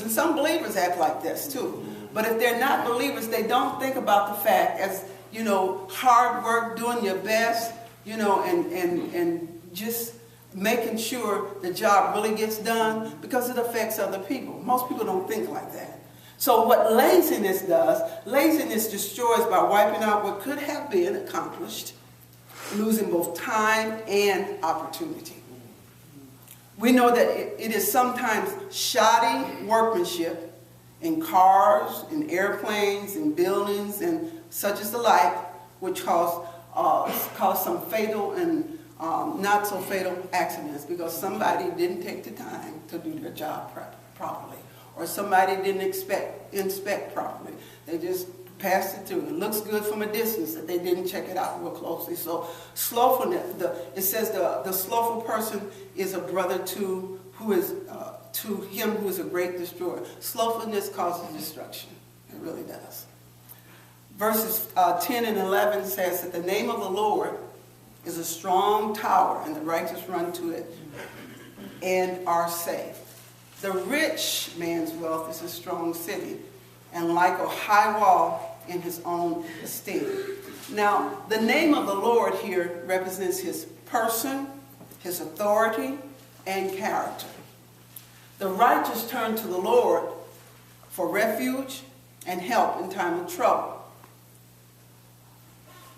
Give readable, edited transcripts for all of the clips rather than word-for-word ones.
And some believers act like this too. But if they're not believers, they don't think about the fact as, hard work, doing your best, and just making sure the job really gets done, because it affects other people. Most people don't think like that. So what laziness does, laziness destroys by wiping out what could have been accomplished, losing both time and opportunity. We know that it is sometimes shoddy workmanship in cars, in airplanes, in buildings, and such as the like, which cause some fatal and not so fatal accidents because somebody didn't take the time to do their job properly, or somebody didn't inspect properly. They just passed it through. It looks good from a distance that they didn't check it out real closely. So slothfulness, it says the slothful person is a brother to him who is a great destroyer. Slothfulness causes destruction. It really does. Verses 10 and 11 says that the name of the Lord is a strong tower, and the righteous run to it and are safe. The rich man's wealth is a strong city, and like a high wall in his own esteem. Now, the name of the Lord here represents his person, his authority, and character. The righteous turn to the Lord for refuge and help in time of trouble.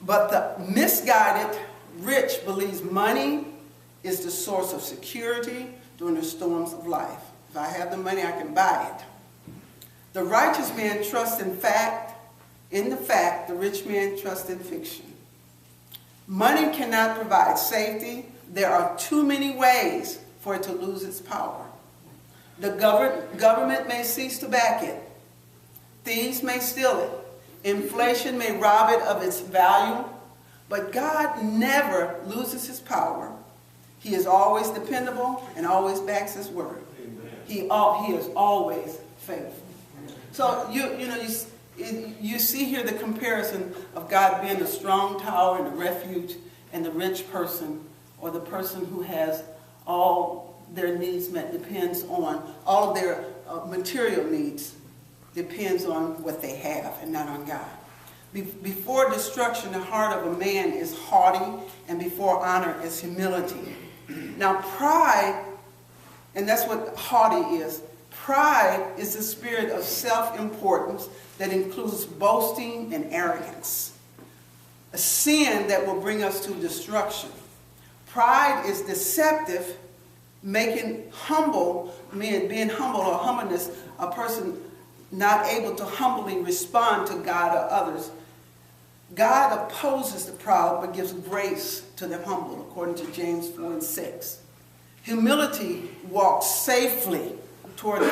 But the misguided rich believes money is the source of security during the storms of life. If I have the money, I can buy it. The righteous man trusts in the fact, the rich man trusts in fiction. Money cannot provide safety. There are too many ways for it to lose its power. The government may cease to back it. Thieves may steal it. Inflation may rob it of its value. But God never loses his power. He is always dependable and always backs his word. He is always faithful. So you see here the comparison of God being the strong tower and the refuge, and the rich person, or the person who has all their needs met, depends on all of their material needs depends on what they have and not on God. Before destruction, the heart of a man is haughty, and before honor is humility. Now pride, and that's what haughty is. Pride is the spirit of self-importance that includes boasting and arrogance. A sin that will bring us to destruction. Pride is deceptive, being humble or humbleness, a person not able to humbly respond to God or others. God opposes the proud but gives grace to the humble, according to James 4 and 6. Humility walks safely toward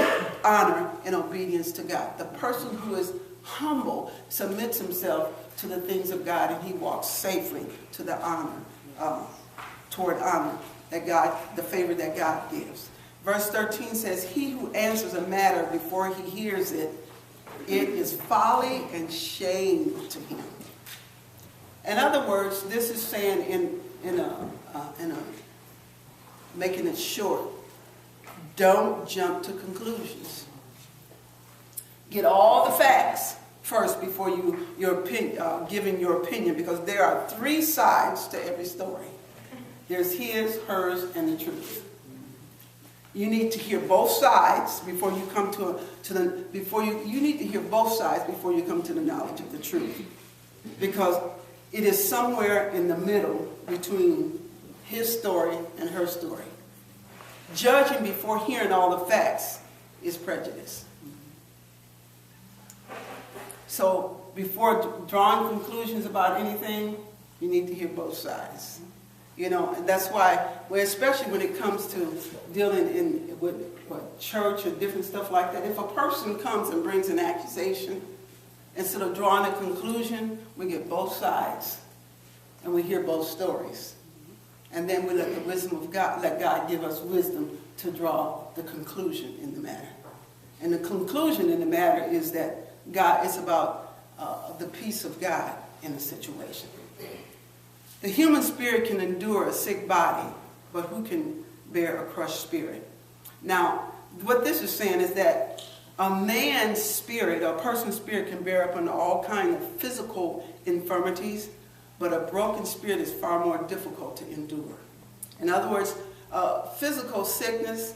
honor and obedience to God. The person who is humble submits himself to the things of God, and he walks safely to the honor, toward honor that God, the favor that God gives. Verse 13 says, he who answers a matter before he hears it, it is folly and shame to him. In other words, this is saying making it short, don't jump to conclusions. Get all the facts first before giving your opinion, because there are three sides to every story. There's his, hers, and the truth. You need to hear both sides before you come you need to hear both sides before you come to the knowledge of the truth. Because it is somewhere in the middle between his story and her story. Judging before hearing all the facts is prejudice. So before drawing conclusions about anything, you need to hear both sides. And that's why, especially when it comes to dealing with church or different stuff like that, if a person comes and brings an accusation, instead of drawing a conclusion, we get both sides and we hear both stories. And then we let the wisdom of God, let God give us wisdom to draw the conclusion in the matter. And the conclusion in the matter is that God is about the peace of God in a situation. The human spirit can endure a sick body, but who can bear a crushed spirit? Now, what this is saying is that A man's spirit, a person's spirit, can bear up under all kinds of physical infirmities, but a broken spirit is far more difficult to endure. In other words, physical sickness,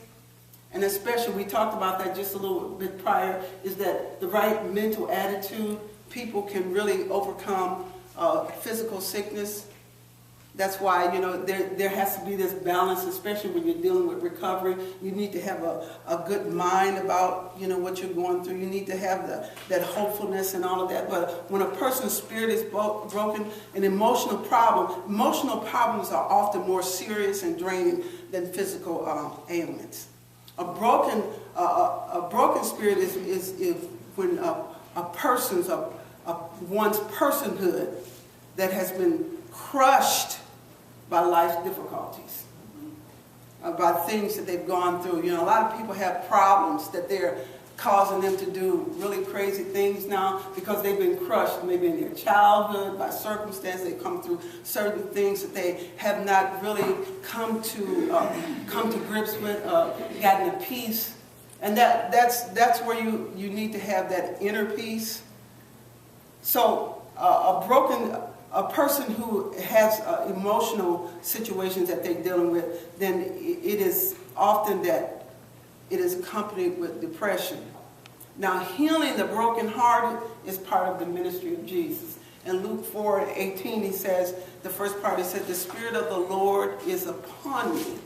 and especially, we talked about that just a little bit prior, is that the right mental attitude, people can really overcome physical sickness. That's why, you know, there has to be this balance, especially when you're dealing with recovery. You need to have a good mind about, you know, what you're going through. You need to have that hopefulness and all of that. But when a person's spirit is broken, an emotional problems are often more serious and draining than physical ailments. A broken spirit is when a person's one's personhood that has been crushed by life's difficulties, by things that they've gone through. You know, a lot of people have problems that they're causing them to do really crazy things now because they've been crushed maybe in their childhood by circumstance. They've come through certain things that they have not really come to grips with, gotten a peace. And that's where you need to have that inner peace. So a person who has emotional situations that they're dealing with, then it is often that it is accompanied with depression. Now, healing the brokenhearted is part of the ministry of Jesus. In Luke 4:18, he says, the first part, he said, "The Spirit of the Lord is upon me,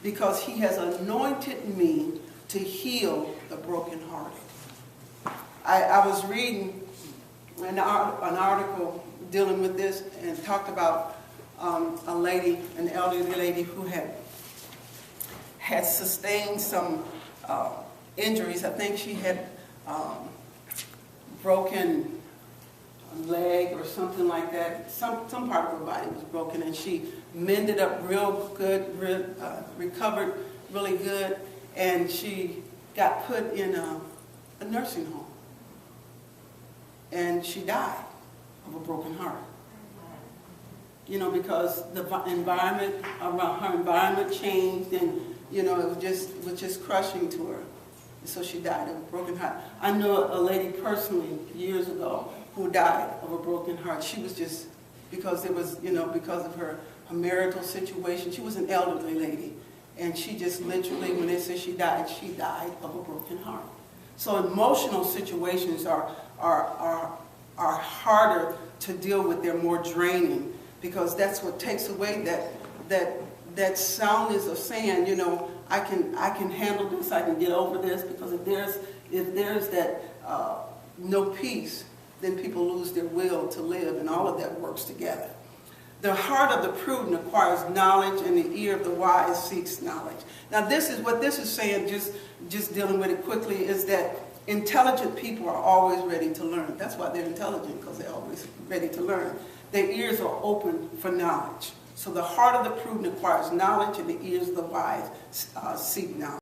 because he has anointed me to heal the brokenhearted." I was reading an article dealing with this and talked about a lady, an elderly lady who had sustained some injuries. I think she had broken a leg or something like that. Some part of her body was broken, and she mended up real good, recovered really good, and she got put in a nursing home. And she died of a broken heart. You know, because the environment around her environment changed, and you know, it was just crushing to her. And so she died of a broken heart. I know a lady personally years ago who died of a broken heart. She was just, because it was, you know, because of her marital situation. She was an elderly lady, and she just literally, when they said she died of a broken heart. So emotional situations are harder to deal with. They're more draining, because that's what takes away that soundness of saying, you know, I can handle this, I can get over this. Because if there's that no peace, then people lose their will to live, and all of that works together. The heart of the prudent acquires knowledge, and the ear of the wise seeks knowledge. Now, this is what this is saying, just dealing with it quickly, is that intelligent people are always ready to learn. That's why they're intelligent, because they're always ready to learn. Their ears are open for knowledge. So the heart of the prudent acquires knowledge, and the ears of the wise seek knowledge.